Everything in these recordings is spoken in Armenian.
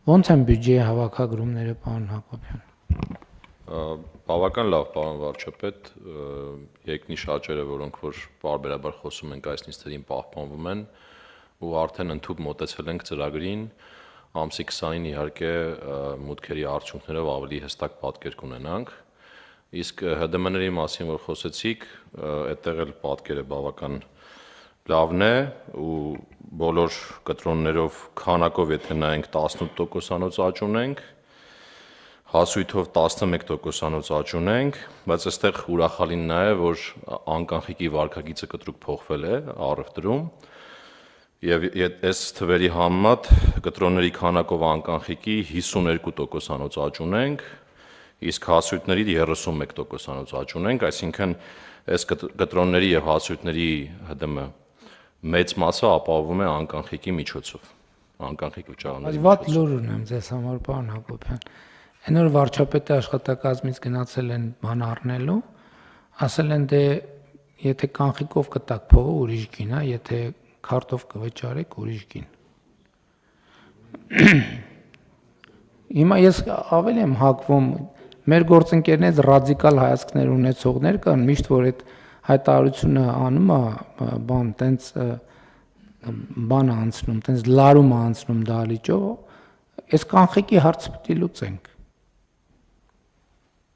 Ոնց են բյուջեի հավաքագրումները, պարոն Հակոբյան։ Բավական լավ, պարոն վարչապետ, երկնիշ աճերը, որոնք որ բարբերաբար խոսում ենք այս նիստերին պահպանվում են ու արդեն ընդհուպ մոտեցել ենք ծրագրին, ամսի 20-ին իհարկե մուտքերի արդյունքներով ավելի հստակ պատկեր կունենանք, իսկ ՀԴՄ-ների մասին որ խոսեցիք, այդտեղ էլ պատկերը բավական լավն է ու բոլոր կտրոններով քանակով եթե նայենք 18%-անոց աճ ունենք, հասույթով 11%-անոց աճ ունենք, բայց այստեղ ուրախալին նա է, որ անկանխիկի վարքագիծը կտրուկ փոխվել է առևտրում եւ այս թվերի համեմատ կտրոնների քանակով անկանխիկի 52%-անոց աճ ունենք, իսկ հասույթների 31%-անոց աճ ունենք, այսինքն այս կտրոնների եւ հասույթների ՀԴՄ մեծ մասը ապահովում է անկանխիկի միջոցով, անկանխիկ վճարումների միջոցով։ Վատ լուր ունեմ ձեզ համար, պարոն Հակոբյան։ Այն որ վարչապետի աշխատակազմից գնացել են բան առնելու, ասել են դե եթե կանխիկով կտակ փողը ուրիշ գին, հա, եթե քարտով կվճարեք ուրիշ գին։ Հիմա ես ավելի եմ հակվում մեր գործընկերներից ռադիկալ հայացքներ ունեցողներ կան, միշտ որ այդ հայտարարությունը անում է, բան տենց բան անցնում, տենց լարում անցնում դալիճով, այս կանխիկի հարցը պետք է լուծենք։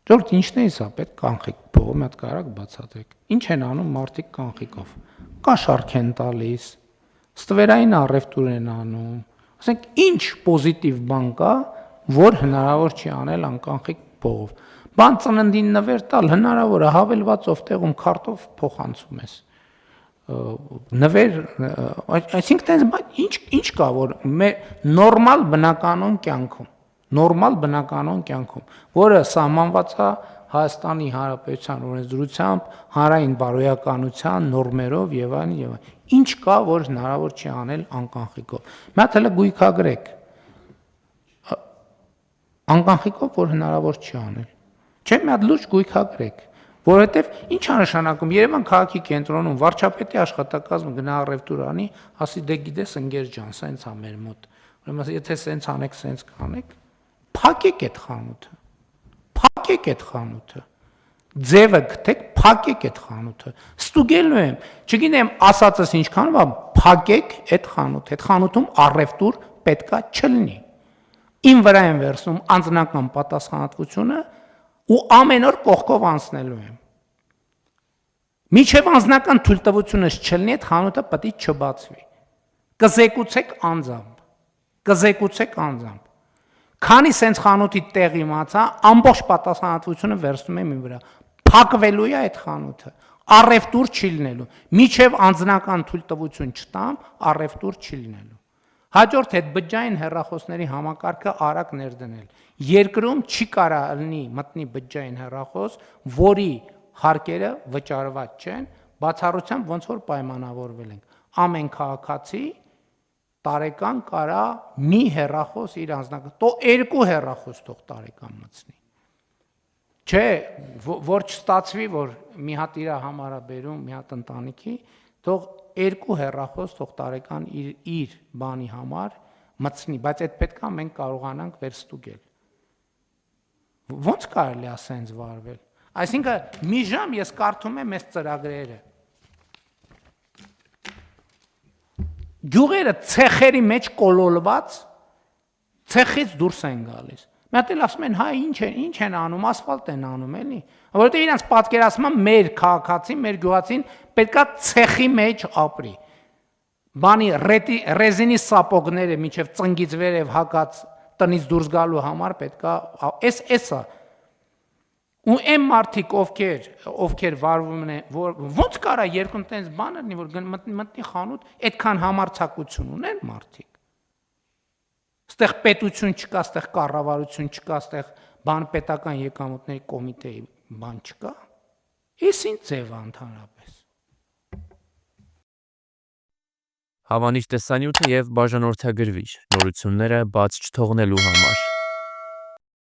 Ժողովուրդ ինչն է սա, պետք կանխիկ փողը մի հատ կարակ բացատրեք։ Ինչ են անում մարդիկ կանխիկով։ Կա շարք են տալիս, ստվերային առևտուր են անում։ Ասենք ինչ պոզիտիվ բան կա, որ հնարավոր չի անել անկանխիկ փողով։ Բան ծննդին նվեր տալ հնարավոր է, հավելվածով տեղում քարտով փոխանցում ես։ Նվեր, այսինքն ինչ կա, որ նորմալ բնականon կյանքում, որը սահմանված է Հայաստանի Հանրապետության օրենսդրությամբ, հանրային բարոյականության նորմերով եւ այլն եւ այլն։ Ինչ կա, որ հնարավոր չի անել անկանխիկով։ Մի հատ հələ գույքագրեք։ Անկանխիկով որ հնարավոր չի անել։ Չէ՞ մի հատ լուրջ գույքագրեք, որովհետեւ ինչ է նշանակում Երևան քաղաքի կենտրոնում վարչապետի աշխատակազմը գնա առևտուր անի, ասի դե գիտես ընկեր ջան, սենց է մեր մոտ։ Ուրեմն եթե սենց անեք, սենց կանեք, փակեք այդ խանութը։ Փակեք այդ խանութը։ Ձևը գտեք, փակեք այդ խանութը։ Ստուգելու եմ, չգիտեմ, ասածս ինչքանով է, փակեք այդ խանութը։ Այդ խանութում առևտուր պետքա չլինի։ Իմ վրա են վերցնում անձնական պատասխանատվությունը ու ամեն օր կողքով անցնելու եմ։ Միջև անձնական թույլտվությունս չլինի, այդ խանութը պետք է չբացվի։ Կզեկուցեք անձամբ։ Կզեկուցեք անձամբ։ Քանի սենց խանութի տեղ իմացա, ամբողջ պատասխանատվությունը վերցնում եմ իմ վրա։ Փակվելու է այդ խանութը։ Առևտուր չի լինելու։ Միջև անձնական թույլտվություն չտամ, առևտուր չի լինելու։ Հաջորդ հետ բջջային հեռախոսների համակարգը արագ ներդնել։ Երկրում չի կարա լինի մտնի բջջային հեռախոս, որի հարկերը վճարված չեն, բացառությամբ ոնց որ պայմանավորվել ենք։ Ամեն քաղաքացի տարեկան կարա մի հեռախոս իր անձնական, թող երկու հեռախոս թող տարեկան մտցնի։ Չէ, որ չստացվի, որ մի հատ իր համարա բերում, մի հատ ընտանիքի, թող երկու հեռախոս թող տարեկան իր բանի համար մտցնի, բայց այդ պետքա մենք կարողանանք վերստուգել։ Ոնց կարելի է ասենց վարվել։ Այսինքն մի ժամ ես կարդում եմ այս ծրագրերը։ Գյուղերը ցեխերի մեջ կոլոլված, ցեխից դուրս են գալիս։ Մի հատ էլ ասում են, հա ինչ են անում, ասֆալտ են անում, էլի։ Որովհետև իրանց պատկերացումը մեր քաղաքացին, մեր գյուղացին պետքա ցեխի մեջ ապրի։ Բանի ռեզինի սապոգները միջև ծնգից վերև հակած տնից դուրս գալու համար պետքա էսա։ Ու այն մարդիկ, ովքեր վարվում են, ոնց կարա երկում տենց բան լինի, որ մտնի խանութ, այդքան համարձակություն ունեն մարդիկ։ Ստեղ պետություն չկա, ստեղ կառավարություն չկա, ստեղ բան պետական եկամուտների կոմիտեի բան չկա։ Էս ինչ ձև է ընդհանրապես։ Հավանիչ տեսանյութը եւ բաժանորդագրվիչ նորությունները բաց չթողնելու համար։